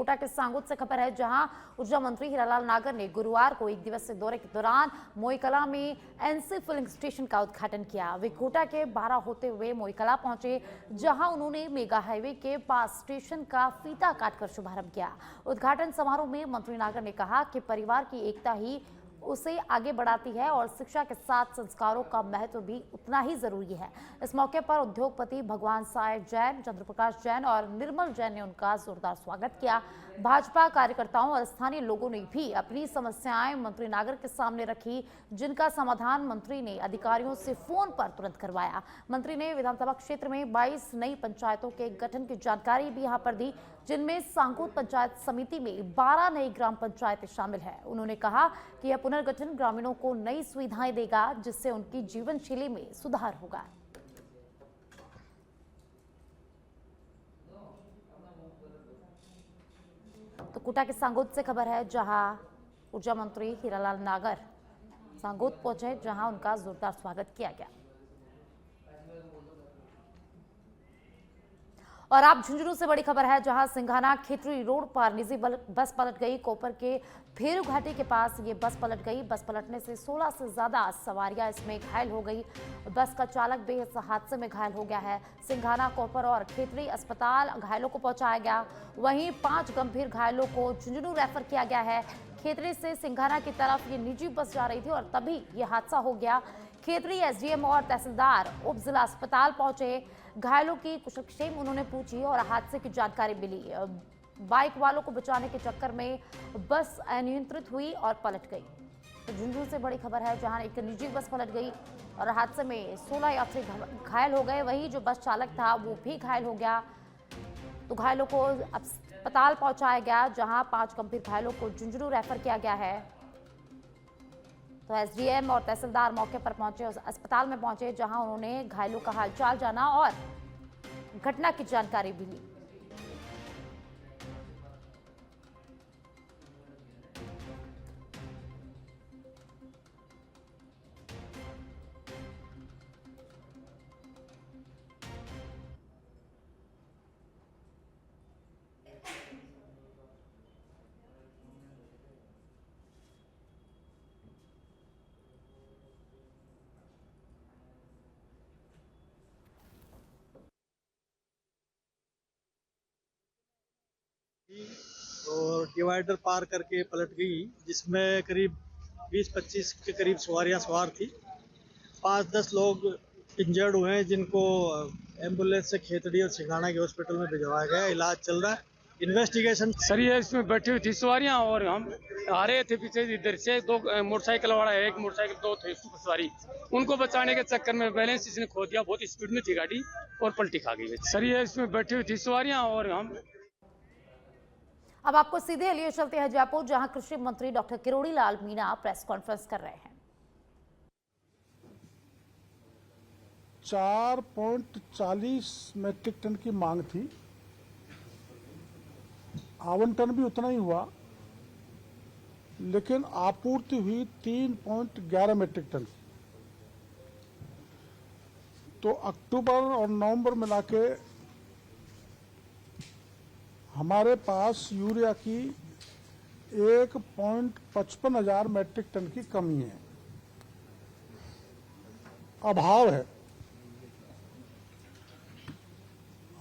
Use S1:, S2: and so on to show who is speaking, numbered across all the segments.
S1: कोटा के सांगोद से खबर है, जहां ऊर्जा मंत्री हीरालाल नागर ने गुरुवार को एक दिवसीय दौरे के दौरान मोईकला में एनसी फिलिंग स्टेशन का उद्घाटन किया। वे कोटा के 12 होते हुए मोईकला पहुंचे, जहां उन्होंने मेगा हाईवे के पास स्टेशन का फीता काटकर शुभारंभ किया। उद्घाटन समारोह में मंत्री नागर ने कहा कि परिवार की एकता ही उसे आगे बढ़ाती है और शिक्षा के साथ संस्कारों का महत्व भी उतना ही जरूरी है। इस मौके पर उद्योगपति भगवान साय जैन, चंद्रप्रकाश जैन और निर्मल जैन ने उनका जोरदार स्वागत किया। भाजपा कार्यकर्ताओं और स्थानीय लोगों ने भी अपनी समस्याएं मंत्री नागर के सामने रखी, जिनका समाधान मंत्री ने अधिकारियों से फोन पर तुरंत करवाया। मंत्री ने विधानसभा क्षेत्र में 22 नई पंचायतों के गठन की जानकारी भी यहां पर दी, जिनमें सांगोद पंचायत समिति में 12 नई ग्राम पंचायतें शामिल है। उन्होंने कहा कि यह पुनर्गठन ग्रामीणों को नई सुविधाएं देगा, जिससे उनकी जीवन शैली में सुधार होगा। तो कोटा के सांगोद से खबर है, जहां ऊर्जा मंत्री हीरालाल नागर सांगोद पहुंचे, जहां उनका जोरदार स्वागत किया गया। और आप झुंझुनू से बड़ी खबर है, जहां सिंघाना खेतरी रोड पर निजी बस पलट गई। कोपर के भेरू घाटी के पास ये बस पलट गई। बस पलटने से 16 से ज्यादा सवारियां इसमें घायल हो गई। बस का चालक भी इस हादसे में घायल हो गया है। सिंघाना, कोपर और खेतरी अस्पताल घायलों को पहुंचाया गया। वहीं 5 गंभीर घायलों को झुंझुनू रेफर किया गया है। खेतरी से सिंघाना की तरफ ये निजी बस जा रही थी और तभी ये हादसा हो गया। खेतरी एसडीएम और तहसीलदार उप जिला अस्पताल पहुंचे। घायलों की कुशलक्षेम उन्होंने पूछी और हादसे की जानकारी मिली। बाइक वालों को बचाने के चक्कर में बस अनियंत्रित हुई और पलट गई। तो झुंझुनू से बड़ी खबर है, जहां एक निजी बस पलट गई और हादसे में 16 यात्री घायल हो गए। वहीं जो बस चालक था वो भी घायल हो गया। तो घायलों को अस्पताल पहुंचाया गया, जहां 5 गंभीर घायलों को झुंझुनू रेफर किया गया है। तो एसडीएम और तहसीलदार मौके पर पहुंचे, उस अस्पताल में पहुंचे, जहां उन्होंने घायलों का हालचाल जाना और घटना की जानकारी भी ली।
S2: और डिवाइडर पार करके पलट गई, जिसमें करीब 20-25 के करीब सवारियां सवार थी। 5-10 लोग इंजर्ड हुए हैं, जिनको एम्बुलेंस से खेतड़ी और सिंघाना के हॉस्पिटल में भिजवाया गया। इलाज चल रहा है, इन्वेस्टिगेशन।
S3: सर ये इसमें बैठी हुई थी सवारियां और हम आ रहे थे पीछे इधर से। 2 मोटरसाइकिल वाला है, एक मोटरसाइकिल 2 थे सवारी। उनको बचाने के चक्कर में बैलेंस इसने खो दिया। बहुत स्पीड में थी गाड़ी और पलटी खा गई। सर ये इसमें बैठी हुई थी सवारियां और हम।
S1: अब आपको सीधे लिए चलते हैं जयपुर, जहां कृषि मंत्री doctor Kirori Lal Meena press conference कर रहे हैं।
S4: 4.40 मीट्रिक टन की मांग थी, आवंटन भी उतना ही हुआ, लेकिन आपूर्ति हुई 3.11 मीट्रिक टन। तो अक्टूबर और नवंबर मिला के हमारे पास यूरिया की 1.55 हजार मीट्रिक टन की कमी है, अभाव है।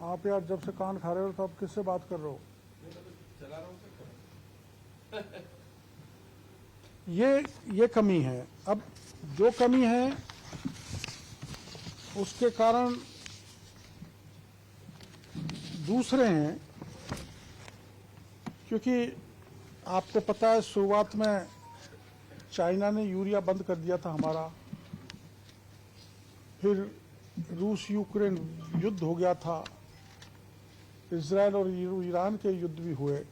S4: आप यार जब से कान खा रहे हो तो आप किससे बात कर रहे हो? ये कमी है। अब जो कमी है उसके कारण दूसरे हैं, क्योंकि आपको पता है शुरुआत में चाइना ने यूरिया बंद कर दिया था हमारा, फिर रूस यूक्रेन युद्ध हो गया था, इजराइल और ईरान के युद्ध भी हुए।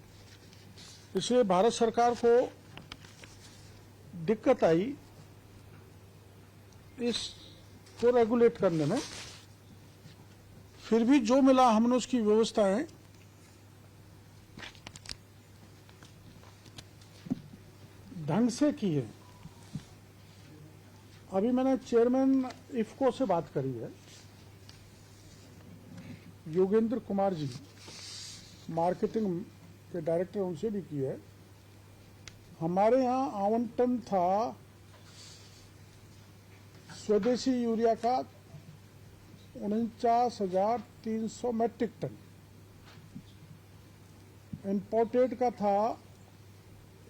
S4: इसलिए भारत सरकार को दिक्कत आई इसको रेगुलेट करने में। फिर भी जो मिला हमने उसकी व्यवस्थाएं ढंग से की है। अभी मैंने चेयरमैन इफको से बात करी है, योगेंद्र कुमार जी मार्केटिंग के डायरेक्टर उनसे भी की है। हमारे यहाँ आवंटन था स्वदेशी यूरिया का 49,300 मैट्रिक टन, इम्पोर्टेड का था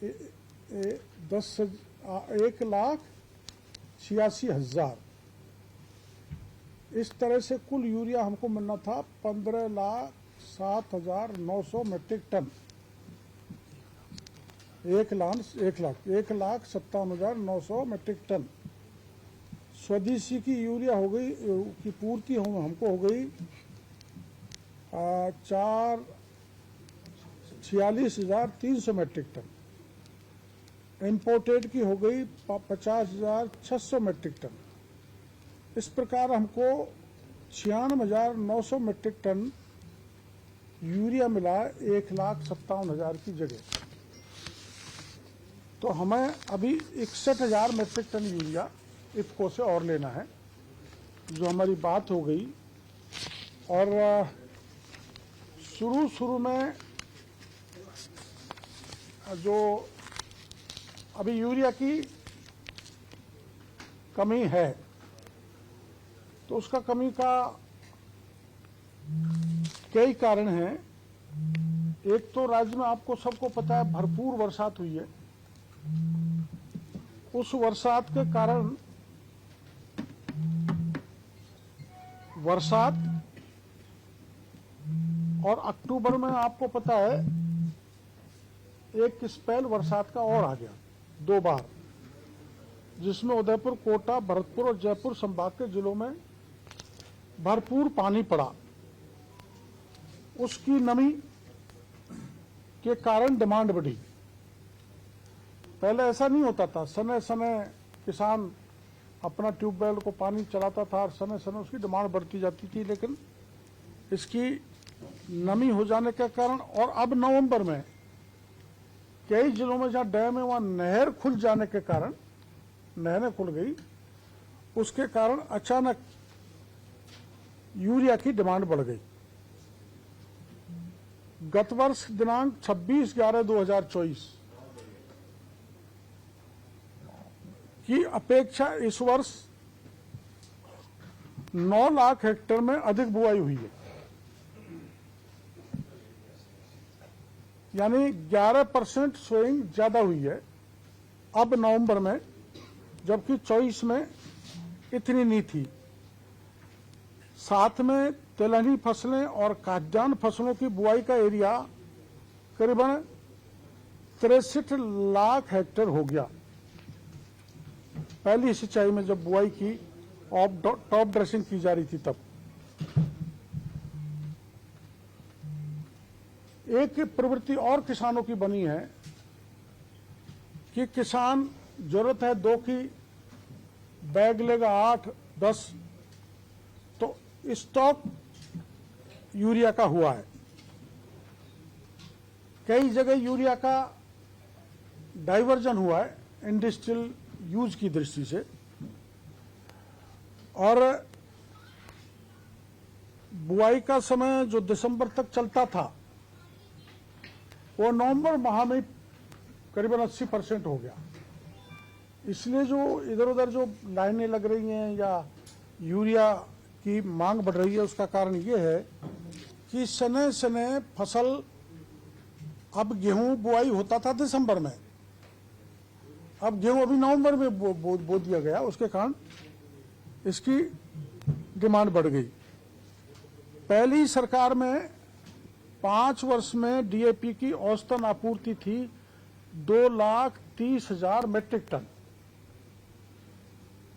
S4: 1,86,000। इस तरह से कुल यूरिया हमको मिलना था 15,07,900 मैट्रिक टन। 1,57,900 मैट्रिक टन स्वदेशी की यूरिया हो गई की पूर्ति हमको हो गई 46,300 मैट्रिक टन। इम्पोर्टेड की हो गई 50,600 मैट्रिक टन। इस प्रकार हमको 96,900 मैट्रिक टन यूरिया मिला 1,57,000 की जगह। तो हमें अभी 61,000 मैट्रिक टन यूरिया इफको से और लेना है, जो हमारी बात हो गई। और शुरू में जो अभी यूरिया की कमी है, तो उसका कमी का कई कारण हैं। एक तो राज्य में आपको सबको पता है भरपूर बरसात हुई है। उस बरसात के कारण और अक्टूबर में आपको पता है एक स्पेल बरसात का और आ गया 2 बार, जिसमें उदयपुर, कोटा, भरतपुर और जयपुर संभाग के जिलों में भरपूर पानी पड़ा। उसकी नमी के कारण डिमांड बढ़ी। पहले ऐसा नहीं होता था, समय समय किसान अपना ट्यूबवेल को पानी चलाता था और समय समय उसकी डिमांड बढ़ती जाती थी। लेकिन इसकी नमी हो जाने के कारण और अब नवंबर में कई जिलों में जहां डैम है वहां नहर खुल जाने के कारण, नहरें खुल गई, उसके कारण अचानक यूरिया की डिमांड बढ़ गई। गत वर्ष दिनांक 26/11/2024 की अपेक्षा इस वर्ष 9 लाख हेक्टेयर में अधिक बुआई हुई है, यानी 11% सोइंग ज्यादा हुई है अब नवंबर में, जबकि 24 में इतनी नहीं थी। साथ में तिलहनी फसलें और खाद्यान्न फसलों की बुआई का एरिया करीबन 63 लाख हेक्टेयर हो गया। पहली सिंचाई में जब बुआई की, टॉप ड्रेसिंग की जा रही थी तब। एक प्रवृत्ति और किसानों की बनी है कि किसान जरूरत है 2 की, बैग लेगा 8-10, तो स्टॉक यूरिया का हुआ है। कई जगह यूरिया का डाइवर्जन हुआ है इंडस्ट्रियल यूज की दृष्टि से, और बुआई का समय जो दिसंबर तक चलता था वो नवंबर माह में करीबन 80% हो गया। इसलिए जो इधर उधर जो लाइनें लग रही हैं या यूरिया की मांग बढ़ रही है, उसका कारण ये है कि सने सने फसल, अब गेहूं बुआई होता था दिसंबर में, अब गेहूं अभी नवंबर में बो दिया गया, उसके कारण इसकी डिमांड बढ़ गई। पहली सरकार में 5 वर्ष में डीएपी की औसतन आपूर्ति थी 2,30,000 मैट्रिक टन।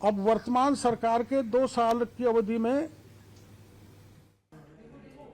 S4: अब वर्तमान सरकार के 2 साल की अवधि में।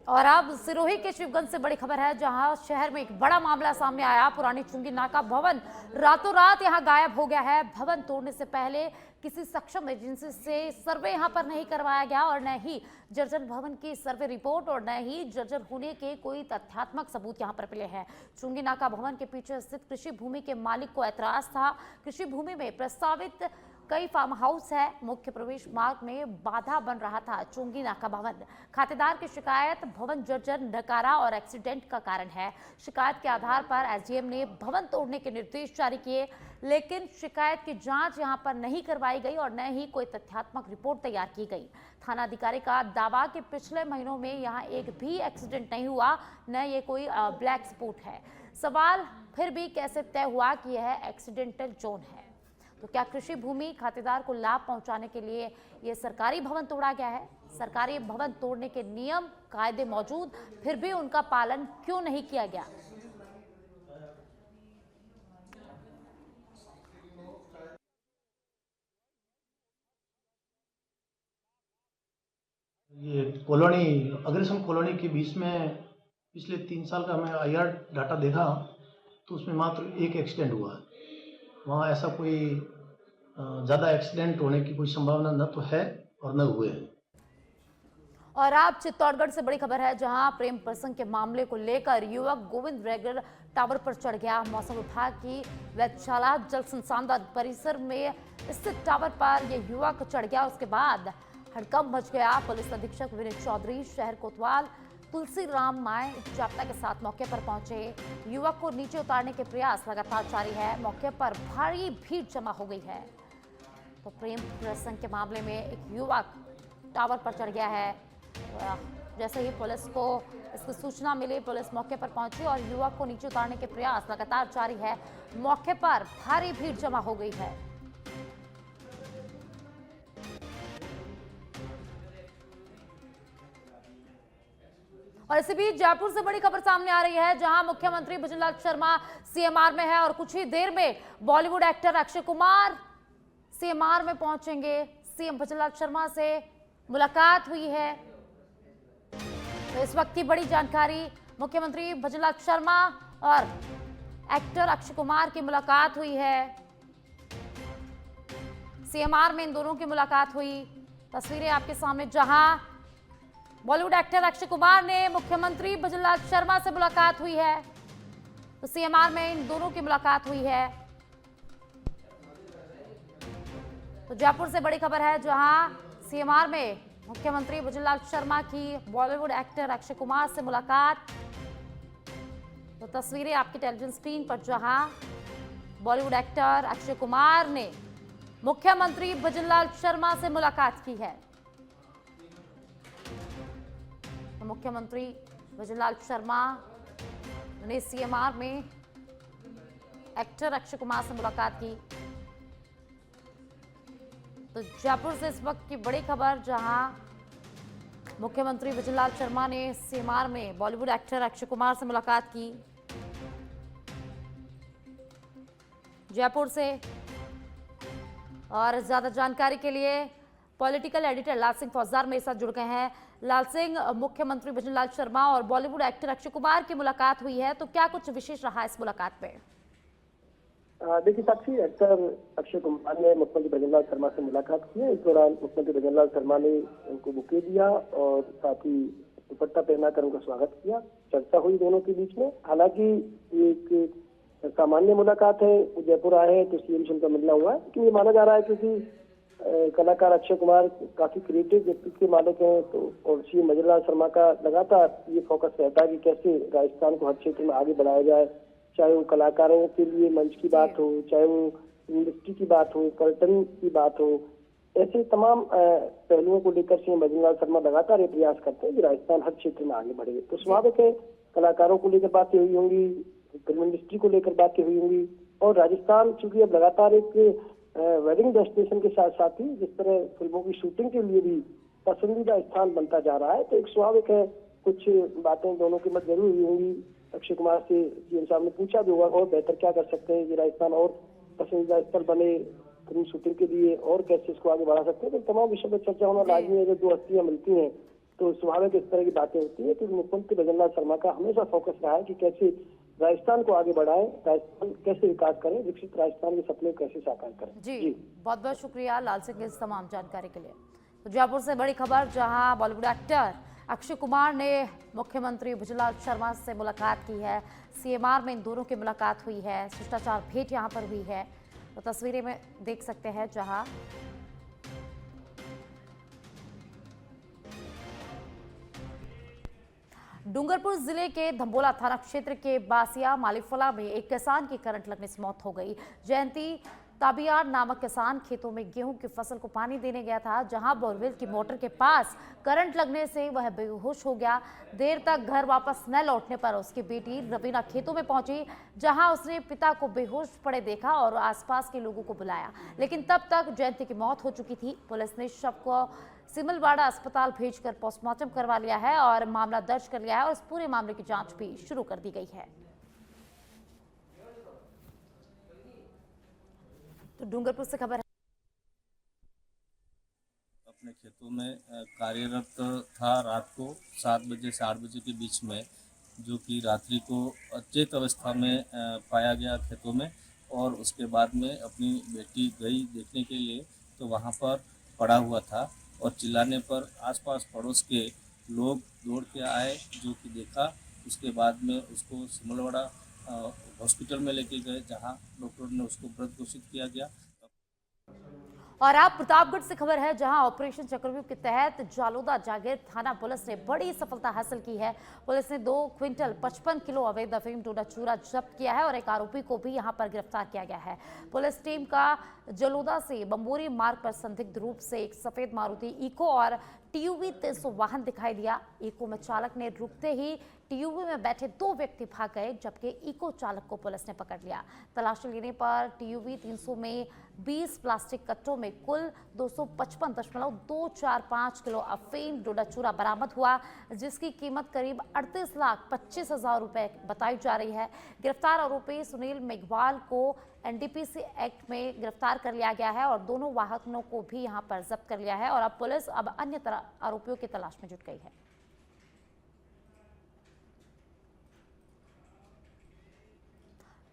S1: और अब सिरोही के शिवगंज से बड़ी खबर है, जहां शहर में एक बड़ा मामला सामने आया। पुरानी चुंगी नाका भवन रातों रात यहां गायब हो गया है। भवन तोड़ने से पहले किसी सक्षम एजेंसी से सर्वे यहां पर नहीं करवाया गया, और न ही जर्जर भवन की सर्वे रिपोर्ट और न ही जर्जर होने के कोई तथ्यात्मक सबूत यहां पर मिले हैं। चुंगी नाका भवन के पीछे स्थित कृषि भूमि के मालिक को ऐतराज था। कृषि भूमि में प्रस्तावित कई फार्म हाउस है। मुख्य प्रवेश मार्ग में बाधा बन रहा था चुंगी नाका भवन। खातेदार की शिकायत भवन जर्जर, नकारा और एक्सीडेंट का कारण है। शिकायत के आधार पर एसडीएम ने भवन तोड़ने के निर्देश जारी किए, लेकिन शिकायत की जांच यहां पर नहीं करवाई गई और न ही कोई तथ्यात्मक रिपोर्ट तैयार की गई। थाना अधिकारी का दावा कि पिछले महीनों में यहां एक भी एक्सीडेंट नहीं हुआ, न ये कोई ब्लैक स्पॉट है। सवाल फिर भी कैसे तय हुआ कि यह एक्सीडेंटल जोन है? तो क्या कृषि भूमि खातेदार को लाभ पहुंचाने के लिए यह सरकारी भवन तोड़ा गया है? सरकारी भवन तोड़ने के नियम कायदे मौजूद, फिर भी उनका पालन क्यों नहीं किया गया?
S5: ये कॉलोनी अग्रसेन कॉलोनी के बीच में पिछले 3 साल का हमें आईआर डाटा देखा तो उसमें मात्र एक एक्सीडेंट हुआ है। वहाँ ऐसा कोई ज़्यादा एक्सीडेंट होने की कोई संभावना न तो है और न हुए हैं।
S1: और आप चित्तौड़गढ़ से बड़ी खबर है, जहां प्रेम प्रसंग के मामले को लेकर युवक गोविंद रेगर टावर पर चढ़ गया। मौसम विभाग की वेधशाला जल संसाधन परिसर में स्थित टावर पर यह युवक चढ़ गया। उसके बाद हड़कंप मच गया। पुलिस अधीक्षक विनय चौधरी, शहर कोतवाल तुलसीराम माय जाप्ता के साथ मौके पर पहुंचे। युवक को नीचे उतारने के प्रयास लगातार जारी है। मौके पर भारी भीड़ जमा हो गई है। तो प्रेम प्रसंग के मामले में एक युवक टावर पर चढ़ गया है। जैसे ही पुलिस को इसकी सूचना मिली, पुलिस मौके पर पहुंची और युवक को नीचे उतारने के प्रयास लगातार जारी है। मौके पर भारी भीड़ जमा हो गई है। और इसी बीच जयपुर से बड़ी खबर सामने आ रही है, जहां मुख्यमंत्री भजनलाल शर्मा सीएमआर में है और कुछ ही देर में बॉलीवुड एक्टर अक्षय कुमार सीएमआर में पहुंचेंगे। सीएम भजनलाल शर्मा से मुलाकात हुई है। तो इस वक्त की बड़ी जानकारी, मुख्यमंत्री भजनलाल शर्मा और एक्टर अक्षय कुमार की मुलाकात हुई है। सीएमआर में इन दोनों की मुलाकात हुई। तस्वीरें आपके सामने, जहां बॉलीवुड एक्टर अक्षय कुमार ने मुख्यमंत्री भजनलाल शर्मा से मुलाकात हुई है। तो सीएमआर में इन दोनों की मुलाकात हुई है। तो जयपुर से बड़ी खबर है, जहां सीएमआर में मुख्यमंत्री भजनलाल शर्मा की बॉलीवुड एक्टर अक्षय कुमार से मुलाकात। तो तस्वीरें आपकी टेलीविजन स्क्रीन पर, जहां बॉलीवुड एक्टर अक्षय कुमार ने मुख्यमंत्री भजनलाल शर्मा से मुलाकात की है। तो मुख्यमंत्री भजनलाल शर्मा ने सीएमआर में एक्टर अक्षय कुमार से मुलाकात की। तो जयपुर से इस वक्त की बड़ी खबर, जहां मुख्यमंत्री भजनलाल शर्मा ने सीएमआर में बॉलीवुड एक्टर अक्षय कुमार से मुलाकात की। जयपुर से और ज्यादा जानकारी के लिए पॉलिटिकल एडिटर लाल सिंह फौजदार मेरे साथ जुड़ गए हैं। लाल सिंह, मुख्यमंत्री भजनलाल शर्मा और बॉलीवुड एक्टर अक्षय कुमार की मुलाकात हुई है, तो क्या कुछ विशेष रहा इस मुलाकात में?
S6: देखिए साक्षी, एक्टर अक्षय कुमार ने मुख्यमंत्री भजनलाल शर्मा से मुलाकात की है। इस दौरान मुख्यमंत्री भजनलाल शर्मा ने उनको बुके दिया और साथ ही दुपट्टा पहनाकर उनका स्वागत किया। चर्चा हुई दोनों के बीच में। हालांकि ये एक सामान्य मुलाकात है, वो जयपुर आए हैं तो सीएम से उनका मिलना हुआ है, लेकिन ये माना जा रहा है क्योंकि कलाकार अक्षय कुमार काफी क्रिएटिव व्यक्तित्व के मालिक हैं, तो और सीएम भजनलाल शर्मा का लगातार ये फोकस रहता है कि कैसे राजस्थान को हर क्षेत्र में आगे बढ़ाया जाए, चाहे वो कलाकारों के लिए मंच की बात हो, चाहे वो इंडस्ट्री की बात हो, पर्यटन की बात हो, ऐसे तमाम पहलुओं को लेकर सीएम भजनलाल शर्मा लगातार ये प्रयास करते हैं कि राजस्थान हर क्षेत्र में आगे बढ़े। तो स्वाभाविक है कलाकारों को लेकर बातें हुई होंगी, फिल्म इंडस्ट्री को लेकर बातें हुई होंगी, और राजस्थान चूंकि अब लगातार एक वेडिंग डेस्टिनेशन के साथ साथ ही जिस तरह फिल्मों की शूटिंग के लिए भी पसंदीदा स्थान बनता जा रहा है, तो एक स्वाभाविक है कुछ बातें दोनों के मध्य जरूर हुई होंगी। अक्षय कुमार से सीएम साहब ने पूछा भी होगा और बेहतर क्या कर सकते हैं कि राजस्थान और पसंदीदा स्थल बने फिल्म शूटिंग के लिए, और कैसे इसको आगे बढ़ा सकते हैं। तो तमाम विषयों पर चर्चा होना लाजमी है। जब दो हस्तियां मिलती हैं तो स्वाभाविक इस तरह की बातें होती है। तो मुख्यमंत्री भजनलाल शर्मा का हमेशा फोकस रहा है कि कैसे राजस्थान को आगे बढ़ाएं, राजस्थान कैसे विकास करें, विकसित राजस्थान के सपने कैसे साकार करें।
S1: जी बहुत बहुत शुक्रिया लाल सिंह इस तमाम जानकारी के लिए। तो जयपुर से बड़ी खबर, जहां बॉलीवुड एक्टर अक्षय कुमार ने मुख्यमंत्री भजनलाल शर्मा से मुलाकात की है। सीएमआर में इन दोनों की मुलाकात हुई है, शिष्टाचार भेंट यहां पर हुई है। तो तस्वीरें में देख सकते हैं जहां डूंगरपुर जिले के धंबोला थाना क्षेत्र के बासिया मालिफला में एक किसान की करंट लगने से मौत हो गई। जयंती ताबियार नामक किसान खेतों में गेहूं की फसल को पानी देने गया था, जहां बोरवेल की मोटर के पास करंट लगने से वह बेहोश हो गया। देर तक घर वापस न लौटने पर उसकी बेटी रवीना खेतों में पहुंची, जहां उसने पिता को बेहोश पड़े देखा और आसपास के लोगों को बुलाया, लेकिन तब तक जयंती की मौत हो चुकी थी। पुलिस ने शव को सिमलवाड़ा अस्पताल भेजकर पोस्टमार्टम करवा लिया है और मामला दर्ज कर लिया है और इस पूरे मामले की जांच भी शुरू कर दी गई है। तो डूंगरपुर से खबर है।
S7: अपने खेतों में कार्यरत था रात को 7 बजे से 8 बजे के बीच में, जो कि रात्रि को अचेत अवस्था में पाया गया खेतों में। और उसके बाद में अपनी बेटी गई देखने के लिए तो वहाँ पर पड़ा हुआ था और चिल्लाने पर आसपास पड़ोस के लोग दौड़ के आए, जो कि देखा। उसके बाद में उसको सिमलवाड़ा हॉस्पिटल में लेके गए, जहां डॉक्टर ने उसको मृत घोषित किया गया।
S1: और आप प्रतापगढ़ से खबर है, जहां ऑपरेशन चक्रव्यूह के तहत जालोदा जागीर थाना पुलिस ने बड़ी सफलता हासिल की है। पुलिस ने 2 क्विंटल 55 किलो अवैध अफीम डोडा चूरा जब्त किया है और एक आरोपी को भी यहां पर गिरफ्तार किया गया है। पुलिस टीम का जलोदा से बम्बोरी मार्ग पर संदिग्ध रूप से एक सफेद मारुति इको और टीयूवी 300 वाहन दिखाई दिया। इको में चालक ने रुकते ही टीयूवी में बैठे 2 व्यक्ति भाग गए, जबकि इको चालक को पुलिस ने पकड़ लिया। तलाशी लेने पर टीयूवी 300 में 20 प्लास्टिक कट्टों में कुल 255.245 किलो अफीम डोडा चूरा बरामद हुआ, जिसकी कीमत करीब 38,25,000 रुपए बताई जा रही है। गिरफ्तार आरोपी सुनील मेघवाल को एनडीपीसी एक्ट में गिरफ्तार कर लिया गया है और दोनों वाहनों को भी यहां पर जब्त कर लिया है और अब पुलिस अन्य आरोपियों की तलाश में जुट गई है।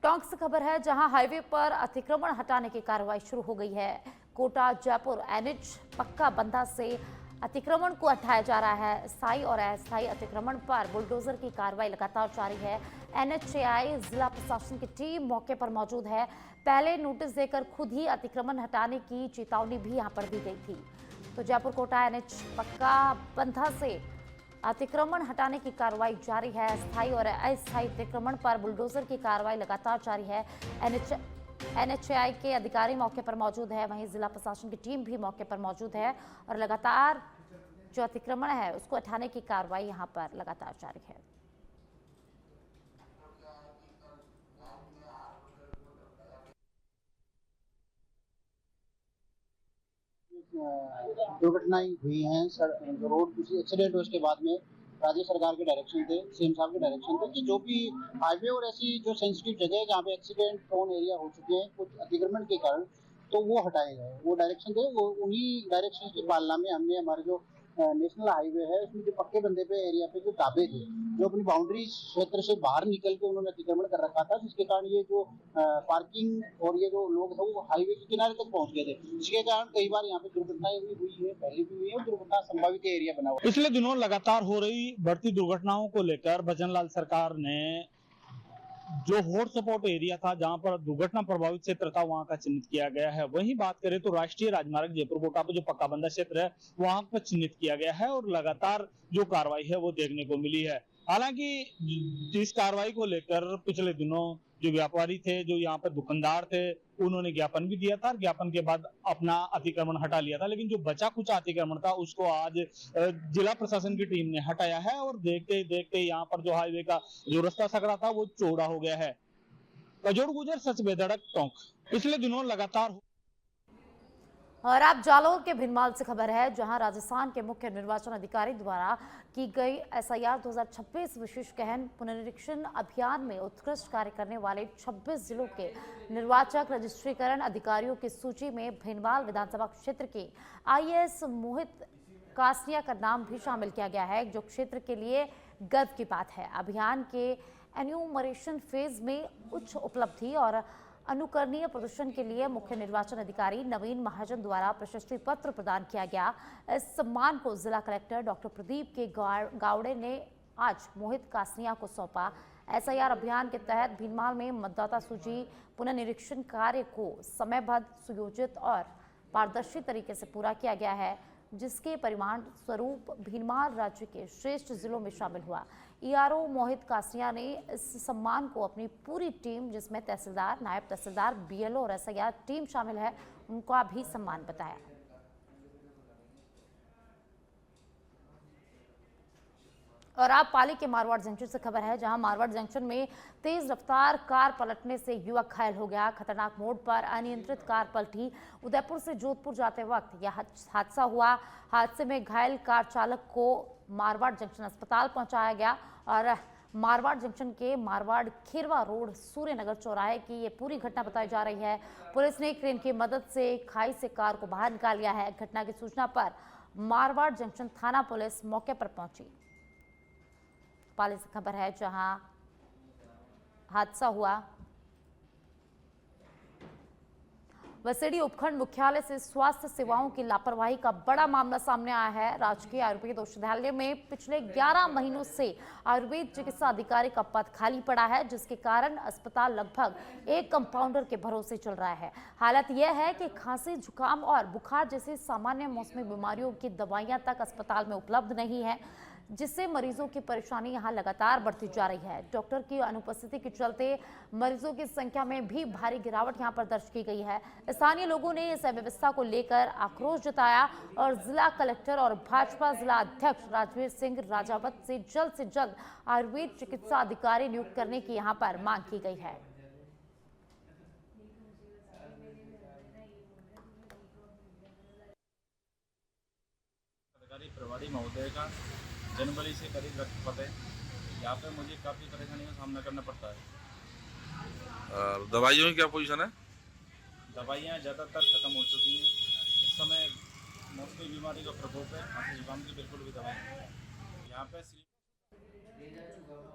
S1: टोंक से खबर है, जहां हाईवे पर अतिक्रमण हटाने की कार्रवाई शुरू हो गई है। कोटा जयपुर एनएच पक्का बंधा से अतिक्रमण को हटाया जा रहा है। स्थायी और अस्थायी अतिक्रमण पर बुलडोजर की कार्रवाई लगातार जारी है। एनएचएआई जिला प्रशासन की टीम मौके पर मौजूद है। पहले नोटिस देकर खुद ही अतिक्रमण हटाने की चेतावनी भी यहां पर दी गई थी। तो जयपुर कोटा एनएच पक्का बंधा से अतिक्रमण हटाने की कार्रवाई जारी है। स्थायी और अस्थायी अतिक्रमण पर बुलडोजर की कार्रवाई लगातार जारी है। एनएचएआई के अधिकारी मौके पर मौजूद है, वहीं जिला प्रशासन की टीम भी मौके पर मौजूद है और लगातार जो अतिक्रमण है उसको हटाने की कार्रवाई यहां पर लगातार जारी है।
S8: दुर्घटनाएं हुई हैं रोड किसी एक्सीडेंट उसके बाद में राज्य सरकार के डायरेक्शन थे, सीएम साहब के डायरेक्शन थे कि जो भी हाईवे और ऐसी जो सेंसिटिव जगह है जहाँ पे एक्सीडेंट प्रोन एरिया हो चुके हैं कुछ अतिक्रमण के कारण, तो वो हटाए गए। वो डायरेक्शन थे, वो उन्हीं डायरेक्शन की पालना में हमने हमारे जो नेशनल हाईवे है उसमें जो पक्के बंदे पे एरिया पे जो ढाबे थे जो अपनी बाउंड्री क्षेत्र से बाहर निकल के उन्होंने अतिक्रमण कर रखा था, जिसके कारण ये जो पार्किंग और ये जो लोग थे वो हाईवे के किनारे तक पहुंच गए थे, जिसके कारण कई बार यहाँ पे दुर्घटनाएं भी हुई है, पहले भी हुई है और दुर्घटना संभावित एरिया बना हुआ।
S9: पिछले दिनों लगातार हो रही बढ़ती दुर्घटनाओं को लेकर भजनलाल सरकार ने जो हॉटस्पॉट एरिया था जहां पर दुर्घटना प्रभावित क्षेत्र था वहां का चिन्हित किया गया है। वहीं बात करें तो राष्ट्रीय राजमार्ग जयपुर कोटा पर जो पक्का बंधा क्षेत्र है वहां पर चिन्हित किया गया है और लगातार जो कार्रवाई है वो देखने को मिली है। हालांकि इस कार्रवाई को लेकर पिछले दिनों जो व्यापारी थे, जो यहाँ पर दुकानदार थे, उन्होंने ज्ञापन भी दिया था। ज्ञापन के बाद अपना अतिक्रमण हटा लिया था, लेकिन जो बचा कुछ अतिक्रमण था उसको आज जिला प्रशासन की टीम ने हटाया है और देखते देखते यहाँ पर जो हाईवे का जो रास्ता सकरा था वो चौड़ा हो गया है। कजोड़ गुजर सच बेधड़क टोंक पिछले दिनों लगातार।
S1: और आप जालौर के भिनमाल से खबर है, जहां राजस्थान के मुख्य निर्वाचन अधिकारी द्वारा की गई एसआईआर 2026 विशेष गहन पुनरीक्षण अभियान में उत्कृष्ट कार्य करने वाले 26 जिलों के निर्वाचक रजिस्ट्रीकरण अधिकारियों की सूची में भिनमाल विधानसभा क्षेत्र के आईएएस मोहित कासनिया का नाम भी शामिल किया गया है, जो क्षेत्र के लिए गर्व की बात है। अभियान के एन्यूमरेशन फेज में उच्च उपलब्धि और अनुकरणीय प्रदर्शन के लिए मुख्य निर्वाचन अधिकारी नवीन महाजन द्वारा प्रशस्ति पत्र प्रदान किया गया। इस सम्मान को जिला कलेक्टर डॉक्टर प्रदीप के गावड़े ने आज मोहित कासनिया को सौंपा। SIR अभियान के तहत भीनमाल में मतदाता सूची पुनर्निरीक्षण कार्य को समयबद्ध, सुयोजित और पारदर्शी तरीके से पूरा किया गया है, जिसके परिणाम स्वरूप भीनमाल राज्य के श्रेष्ठ जिलों में शामिल हुआ। ERO मोहित कासिया ने इस सम्मान को अपनी पूरी टीम, जिसमें तहसीलदार, नायब तहसीलदार, BLO और SIR टीम शामिल है, उनका भी सम्मान बताया। और आप पाली के मारवाड़ जंक्शन से खबर है, जहां मारवाड़ जंक्शन में तेज रफ्तार कार पलटने से युवक घायल हो गया। खतरनाक मोड़ पर अनियंत्रित कार पलटी। उदयपुर से जोधपुर जाते वक्त यह हादसा हुआ। हादसे में घायल कार चालक को मारवाड़ जंक्शन अस्पताल पहुंचाया गया और मारवाड़ जंक्शन के मारवाड़ खीरवा रोड सूर्यनगर चौराहे की ये पूरी घटना बताई जा रही है। पुलिस ने क्रेन की मदद से खाई से कार को बाहर निकाल लिया है। घटना की सूचना पर मारवाड़ जंक्शन थाना पुलिस मौके पर पहुंची। पाली से खबर है, जहां हादसा हुआ। वसेड़ी उपखंड मुख्यालय से स्वास्थ्य सेवाओं की लापरवाही का बड़ा मामला सामने आया है। राजकीय आयुर्वेद औषधालय में पिछले 11 महीनों से आयुर्वेद चिकित्सा अधिकारी का पद खाली पड़ा है, जिसके कारण अस्पताल लगभग एक कंपाउंडर के भरोसे चल रहा है। हालत यह है कि खांसी, जुकाम और बुखार जैसी सामान्य मौसमी बीमारियों की दवाइयां तक अस्पताल में उपलब्ध नहीं है, जिससे मरीजों की परेशानी यहां लगातार बढ़ती जा रही है। डॉक्टर की अनुपस्थिति के चलते मरीजों की संख्या में भी भारी गिरावट यहां पर दर्ज की गई है। स्थानीय लोगों ने इस अव्यवस्था को लेकर आक्रोश जताया और जिला कलेक्टर और भाजपा जिला अध्यक्ष राजवीर सिंह राजावत से जल्द आयुर्वेद चिकित्सा अधिकारी नियुक्त करने की यहां पर मांग की गई है।
S10: प्रभारी महोदय का जनवरी से करीब रखपत है। यहाँ पे मुझे काफ़ी परेशानी का सामना करना पड़ता है।
S11: दवाइयों की क्या पोजीशन है?
S10: दवाइयाँ ज़्यादातर ख़त्म हो चुकी हैं। इस समय मौसमी बीमारी का प्रकोप है। खांसी जुकाम की बिल्कुल भी दवाई नहीं है यहाँ पे।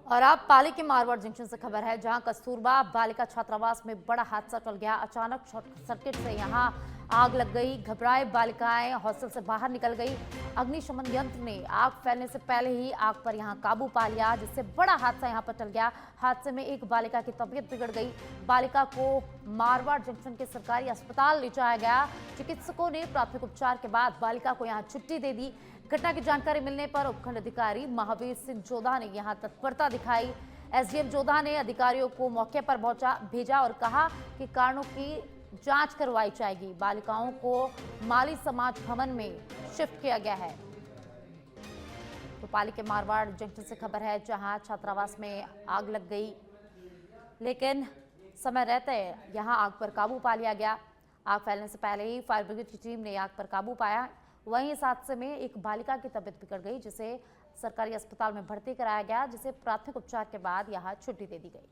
S1: और आप पाली के मारवाड़ जंक्शन से खबर है, जहां कस्तूरबा बालिका छात्रावास में बड़ा हादसा टल गया। अचानक शॉर्ट सर्किट से यहां आग लग गई। घबराए बालिकाएं हॉस्टल से बाहर निकल गई। अग्निशमन यंत्र ने आग फैलने से पहले ही आग पर यहां काबू पा लिया, जिससे बड़ा हादसा यहां पर टल गया। हादसे में एक बालिका की तबीयत बिगड़ गई। बालिका को मारवाड़ जंक्शन के सरकारी अस्पताल ले जाया गया। चिकित्सकों ने प्राथमिक उपचार के बाद बालिका को यहां छुट्टी दे दी। घटना की जानकारी मिलने पर उपखंड अधिकारी महावीर सिंह जोधा ने यहां तत्परता दिखाई। SDM जोधा ने अधिकारियों को मौके पर भेजा और कहा कि कारणों की जांच करवाई जाएगी। बालिकाओं को माली समाज भवन में शिफ्ट किया गया है। तो पाली के मारवाड़ जंक्शन से खबर है, जहां छात्रावास में आग लग गई, लेकिन समय रहते यहां आग पर काबू पा लिया गया। आग फैलने से पहले ही फायर ब्रिगेड की टीम ने आग पर काबू पाया। वहीं इस हादसे में एक बालिका की तबीयत बिगड़ गई, जिसे सरकारी अस्पताल में भर्ती कराया गया, जिसे प्राथमिक उपचार के बाद यहां छुट्टी दे दी गई।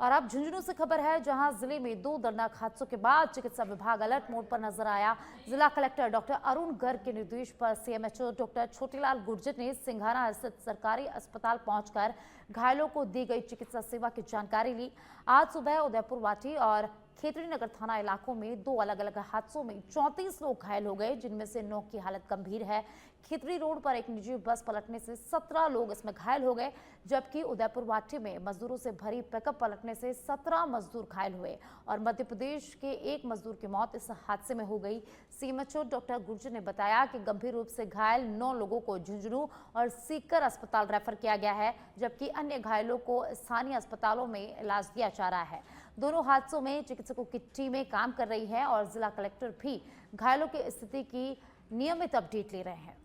S1: और अब झुंझुनू से खबर है, जहां जिले में 2 दर्दनाक हादसों के बाद चिकित्सा विभाग अलर्ट मोड पर नजर आया। जिला कलेक्टर डॉक्टर अरुण गर्ग के निर्देश पर CMHO डॉक्टर छोटीलाल गुर्जर ने सिंघाना स्थित सरकारी अस्पताल पहुंचकर घायलों को दी गई चिकित्सा सेवा की जानकारी ली। आज सुबह उदयपुर वाटी और खेतड़ी नगर थाना इलाकों में 2 अलग अलग हादसों में 34 लोग घायल हो गए, जिनमें से 9 की हालत गंभीर है। खेतड़ी रोड पर एक निजी बस पलटने से 17 लोग इसमें घायल हो गए, जबकि उदयपुर वाटी में मजदूरों से भरी पिकअप पलटने से 17 मजदूर घायल हुए और मध्य प्रदेश के एक मजदूर की मौत इस हादसे में हो गई। CMHO डॉक्टर गुर्जर ने बताया कि गंभीर रूप से घायल 9 लोगों को झुंझुनू और सीकर अस्पताल रेफर किया गया है, जबकि अन्य घायलों को स्थानीय अस्पतालों में इलाज दिया जा रहा है। दोनों हादसों में चिकित्सकों की टीमें काम कर रही है और जिला कलेक्टर भी घायलों की स्थिति की नियमित अपडेट ले रहे हैं।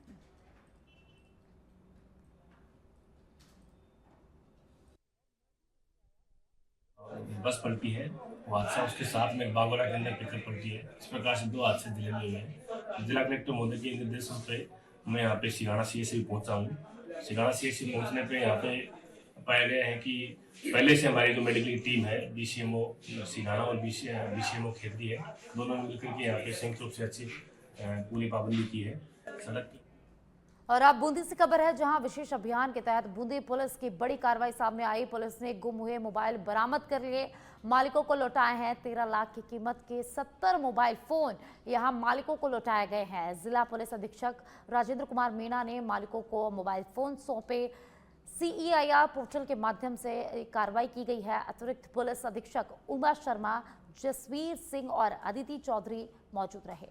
S12: बस पलटी है, वो हादसा उसके साथ में बागोरा के अंदर पिकअप पलटी है। इस प्रकार से 2 हादसे जिले में हुए हैं। जिला कलेक्टर महोदय के निर्देशन पे मैं यहाँ पे सिंघाना CHC पहुँचा हूँ। सिंघाना CHC पहुँचने पे यहाँ पे पाया गया है कि पहले से हमारी जो मेडिकल की टीम है, BCMO सिंघाना और BCMO खेतड़ी है, दोनों मिलकर के यहाँ पे संयुक्त रूप से अच्छी पूरी पाबंदी की है सड़क की।
S1: और अब बूंदी से खबर है, जहां विशेष अभियान के तहत बूंदी पुलिस की बड़ी कार्रवाई सामने आई। पुलिस ने गुम हुए मोबाइल बरामद कर लिए, मालिकों को लौटाए हैं। 13 लाख की कीमत के 70 मोबाइल फोन यहां मालिकों को लौटाए गए हैं। जिला पुलिस अधीक्षक राजेंद्र कुमार मीणा ने मालिकों को मोबाइल फोन सौंपे। CEIR पोर्टल के माध्यम से कार्रवाई की गई है। अतिरिक्त पुलिस अधीक्षक उमा शर्मा, जसवीर सिंह और अदिति चौधरी मौजूद रहे।